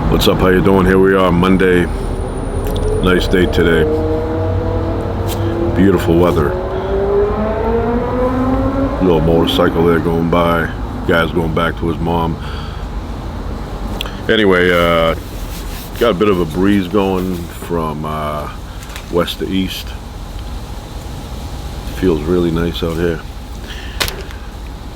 What's up? How you doing? Here we are, Monday. Nice day today. Beautiful weather. Little motorcycle there going by. Guy's going back to his mom. Anyway, got a bit of a breeze going from west to east. Feels really nice out here.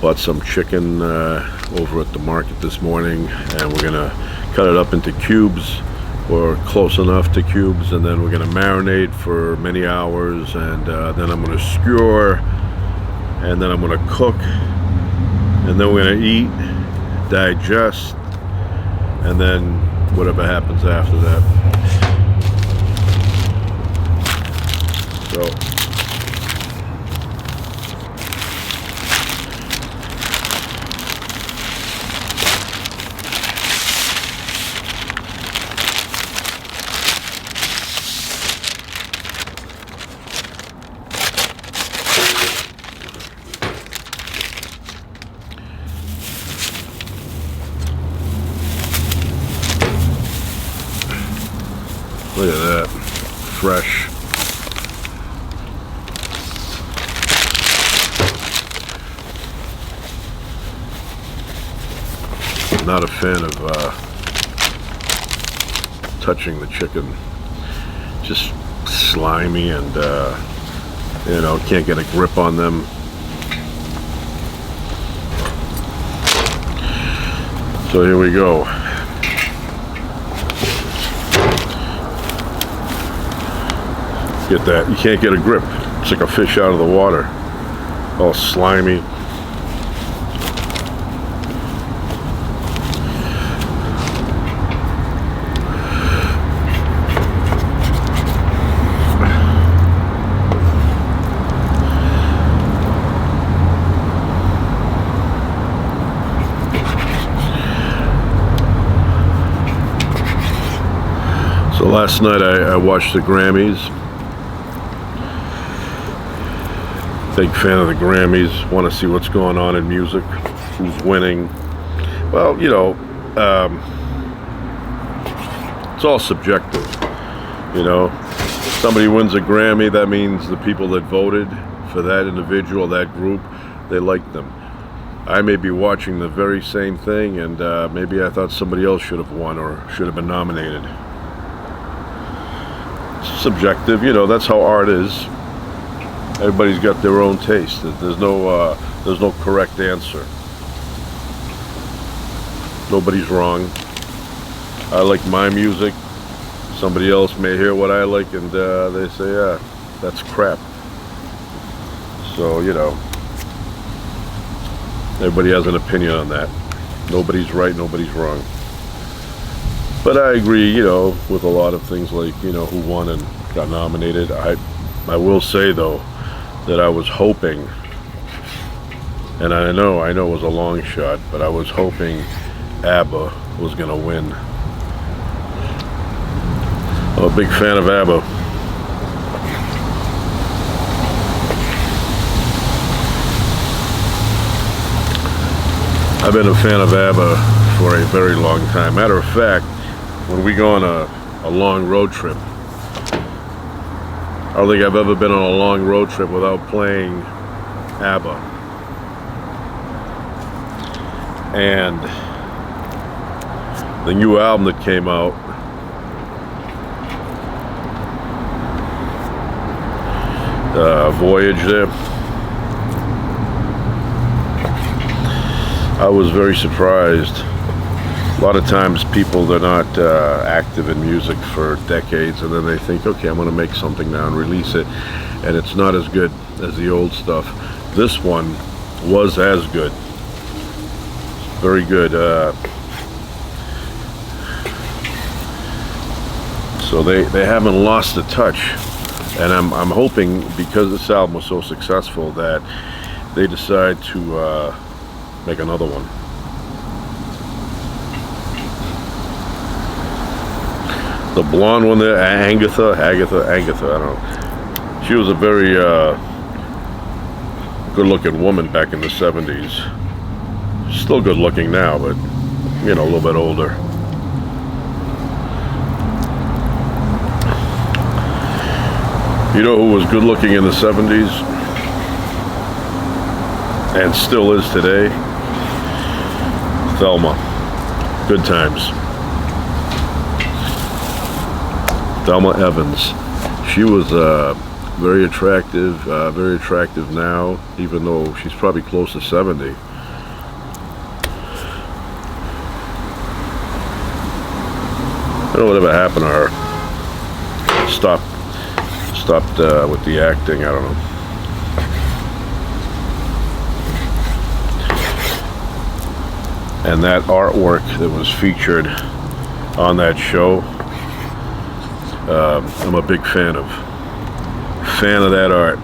Bought some chicken over at the market this morning, and we're gonna cut it up into cubes, or close enough to cubes, and then we're gonna marinate for many hours, and then I'm gonna skewer, and then I'm gonna cook, and then we're gonna eat, digest, and then whatever happens after that. So look at that, fresh. I'm not a fan of touching the chicken. Just slimy, and you know, can't get a grip on them. So here we go. Get that, you can't get a grip. It's like a fish out of the water, all slimy. So last night I watched the Grammys. Big fan of the Grammys. Want to see what's going on in music, who's winning. Well, you know, it's all subjective. You know, somebody wins a Grammy, that means the people that voted for that individual, that group, they like them. I may be watching the very same thing, and maybe I thought somebody else should have won or should have been nominated. It's subjective, you know, that's how art is. Everybody's got their own taste. There's no correct answer. Nobody's wrong. I like my music. Somebody else may hear what I like, and they say, yeah, that's crap. So, you know, everybody has an opinion on that. Nobody's right, nobody's wrong. But I agree, you know, with a lot of things, like, you know, who won and got nominated. I will say, though, that I was hoping, and I know it was a long shot, but I was hoping ABBA was gonna win. I'm a big fan of ABBA. I've been a fan of ABBA for a very long time. Matter of fact, when we go on a long road trip, I don't think I've ever been on a long road trip without playing ABBA. And the new album that came out, Voyage there, I was very surprised. A lot of times people, they're not active in music for decades, and then they think, okay, I'm going to make something now and release it, and it's not as good as the old stuff. This one was as good. Very good. So they haven't lost the touch, and I'm hoping, because this album was so successful, that they decide to make another one. The blonde one there, Agatha, I don't know. She was a very good-looking woman back in the 70s. Still good-looking now, but, you know, a little bit older. You know who was good looking in the 70s and still is today? Thelma. Good times. Thelma Evans. She was very attractive now, even though she's probably close to 70. I don't know whatever happened to her. Stopped with the acting, I don't know. And that artwork that was featured on that show, I'm a big fan of that art.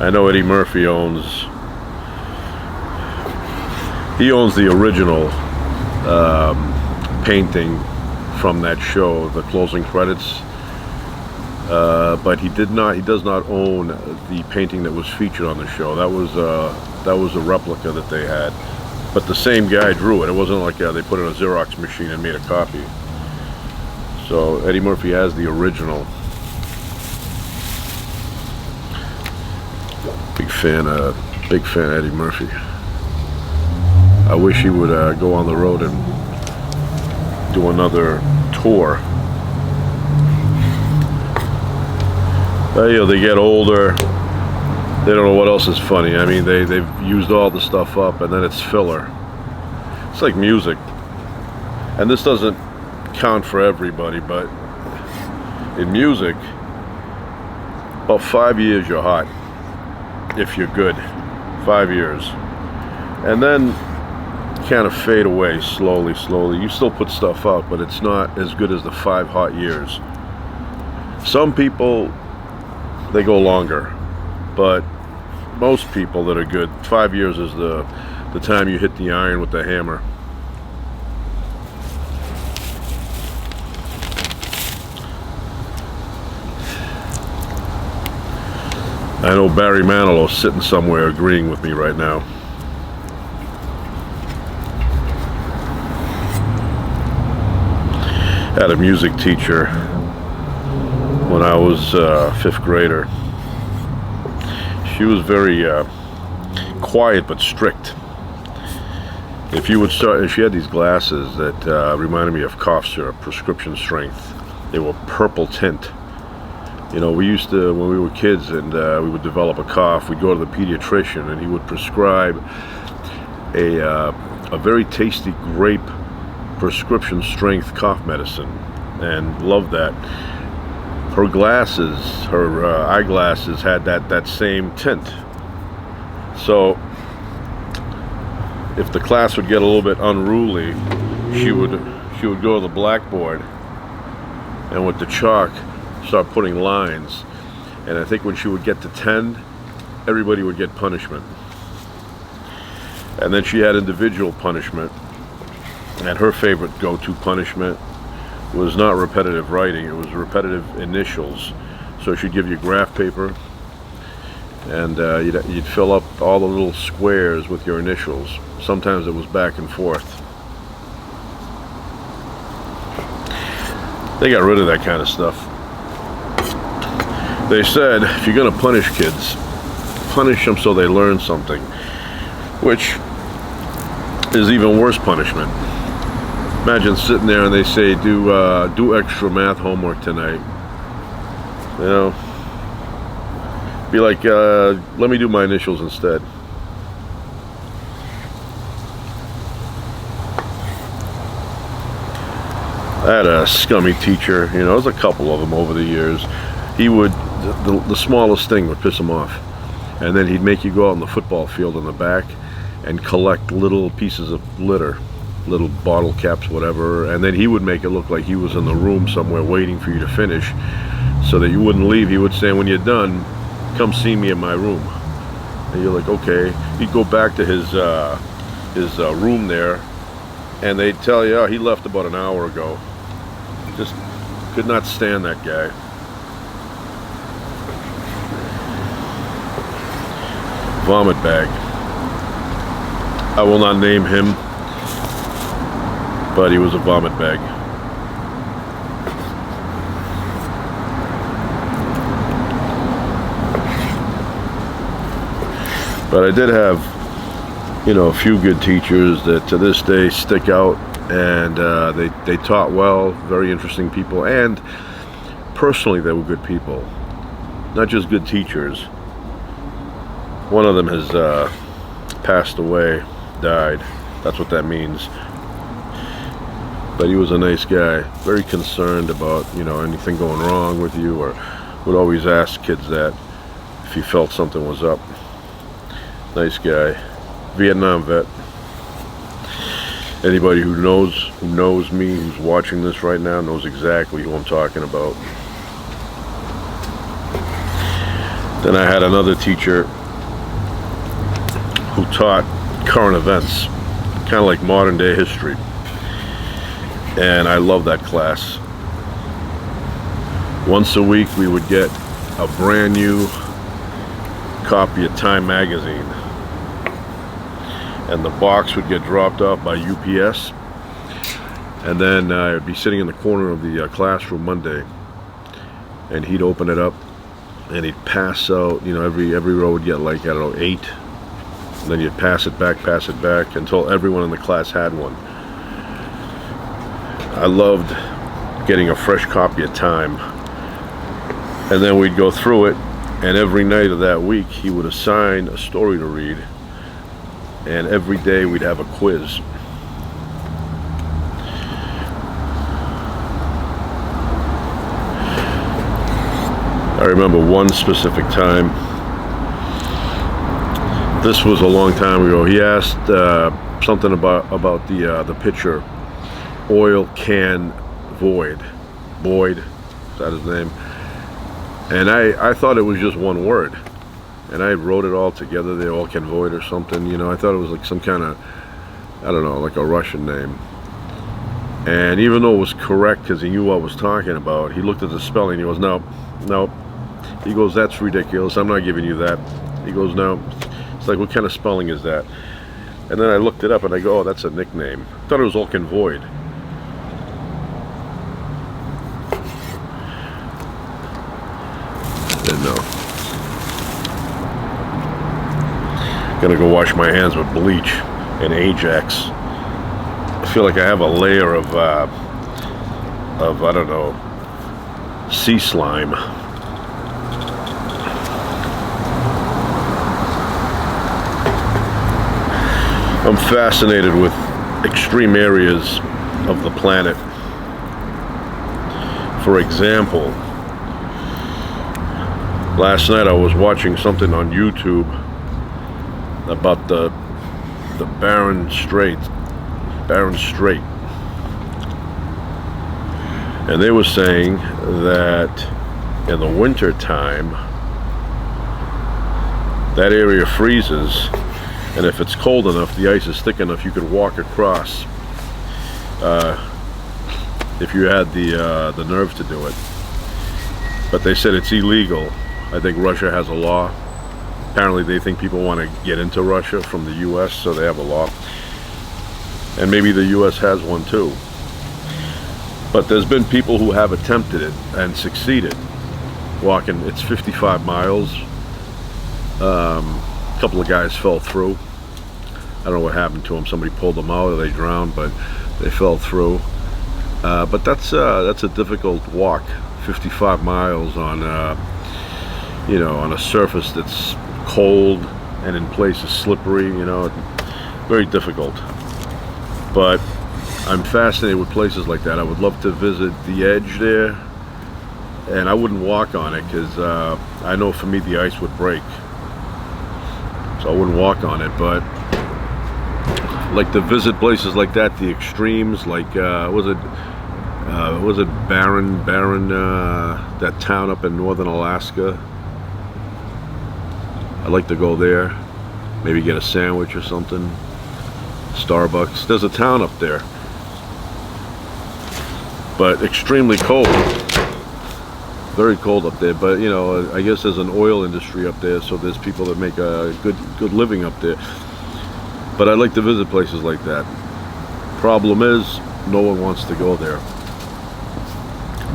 I know Eddie Murphy owns the original painting from that show, the closing credits. But he does not own the painting that was featured on the show. That was a replica that they had, but the same guy drew it. It wasn't like they put it in a Xerox machine and made a copy. So Eddie Murphy has the original. Big fan of Eddie Murphy. I wish he would go on the road and do another tour. You know, they get older, they don't know what else is funny. I mean, they've used all the stuff up and then it's filler. It's like music. And this doesn't count for everybody, but in music, about 5 years you're hot, if you're good. 5 years. And then kind of fade away slowly. You still put stuff out, but it's not as good as the 5 hot years. Some people, they go longer, but most people that are good, 5 years is the time you hit the iron with the hammer. I know Barry Manilow's sitting somewhere agreeing with me right now. Had a music teacher when I was a 5th grader. She was very quiet but strict. If you would start, and she had these glasses that reminded me of cough syrup, prescription strength. They were purple tint. You know, we used to, when we were kids and we would develop a cough, we'd go to the pediatrician and he would prescribe a very tasty grape prescription strength cough medicine, and loved that. Her glasses, her eyeglasses had that same tint. So if the class would get a little bit unruly, she would go to the blackboard and with the chalk start putting lines. And I think when she would get to 10, everybody would get punishment. And then she had individual punishment. And her favorite go-to punishment was not repetitive writing, it was repetitive initials. So she'd give you graph paper, and you'd fill up all the little squares with your initials. Sometimes it was back and forth. They got rid of that kind of stuff. They said, if you're going to punish kids, punish them so they learn something, which is even worse punishment. Imagine sitting there and they say, do extra math homework tonight. You know, be like, let me do my initials instead. I had a scummy teacher, you know, there's a couple of them over the years. He would, the smallest thing would piss him off. And then he'd make you go out on the football field in the back and collect little pieces of litter, little bottle caps, whatever, and then he would make it look like he was in the room somewhere waiting for you to finish so that you wouldn't leave. He would say, when you're done, come see me in my room. And you're like, okay. He'd go back to his room there, and they'd tell you, oh, he left about an hour ago. Just could not stand that guy. Vomit bag. I will not name him, but he was a vomit bag. But I did have, a few good teachers that to this day stick out, and they taught well, very interesting people, and personally they were good people, not just good teachers. One of them has passed away, died. That's what that means. But he was a nice guy, very concerned about, anything going wrong with you, or would always ask kids that if he felt something was up. Nice guy. Vietnam vet. Anybody who knows me, who's watching this right now, knows exactly who I'm talking about. Then I had another teacher who taught current events, kind of like modern day history. And I love that class. Once a week we would get a brand new copy of Time magazine, and the box would get dropped off by UPS, and then I'd be sitting in the corner of the classroom Monday, and he'd open it up and he'd pass out, every row would get like, I don't know, 8, and then you'd pass it back until everyone in the class had one. I loved getting a fresh copy of Time, and then we'd go through it, and every night of that week he would assign a story to read, and every day we'd have a quiz. I remember one specific time, this was a long time ago, he asked something about the picture Oil Can Void. Boyd, is that his name? And I thought it was just one word, and I wrote it all together, the Oil Can Void or something, I thought it was like some kind of, I don't know, like a Russian name. And even though it was correct because he knew what I was talking about, he looked at the spelling, he goes, no. He goes, that's ridiculous, I'm not giving you that. He goes, no. It's like, what kind of spelling is that? And then I looked it up and I go, oh, that's a nickname. I thought it was Oil Can Void. Didn't know. Gonna go wash my hands with bleach and Ajax. I feel like I have a layer of I don't know, sea slime. I'm fascinated with extreme areas of the planet. For example, last night I was watching something on YouTube about the Barren Strait, and they were saying that in the winter time that area freezes, and if it's cold enough, the ice is thick enough, you could walk across if you had the nerve to do it. But they said it's illegal. I think Russia has a law. Apparently they think people want to get into Russia from the US, so they have a law. And maybe the US has one too. But there's been people who have attempted it and succeeded walking. It's 55 miles. A couple of guys fell through. I don't know what happened to them. Somebody pulled them out or they drowned, but they fell through. But that's a difficult walk, 55 miles on on a surface that's cold and in places slippery, very difficult. But I'm fascinated with places like that. I would love to visit the edge there, and I wouldn't walk on it because I know for me the ice would break, so I wouldn't walk on it. But like to visit places like that, the extremes, like was it Barren, that town up in northern Alaska. I'd like to go there, maybe get a sandwich or something. Starbucks. There's a town up there, but extremely cold, very cold up there. But I guess there's an oil industry up there, so there's people that make a good living up there. But I'd like to visit places like that. Problem is, no one wants to go there.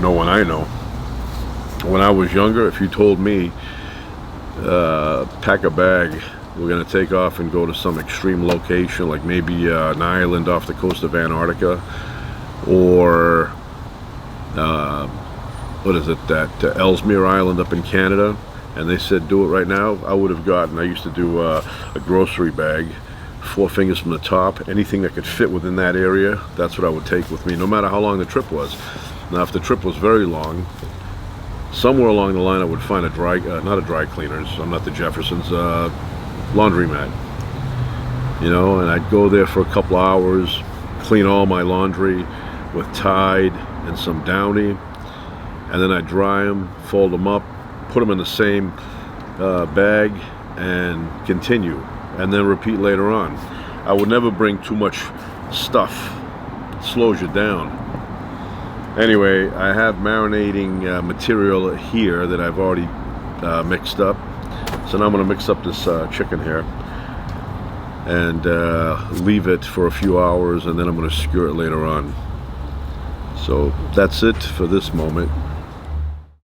No one I know. When I was younger, if you told me pack a bag We're going to take off and go to some extreme location, like maybe an island off the coast of Antarctica, or what is it, that Ellesmere Island up in Canada. And they said do it right now. I would have gotten, I used to do a grocery bag, 4 fingers from the top, anything that could fit within that area, that's what I would take with me, no matter how long the trip was. Now if the trip was very long, somewhere along the line I would find a dry, not a dry cleaners, I'm not the Jeffersons, laundromat, you know, and I'd go there for a couple hours, clean all my laundry with Tide and some Downy, and then I'd dry them, fold them up, put them in the same bag, and continue, and then repeat later on. I would never bring too much stuff, it slows you down. Anyway, I have marinating material here that I've already mixed up. So now I'm going to mix up this chicken here and leave it for a few hours, and then I'm going to skewer it later on. So that's it for this moment.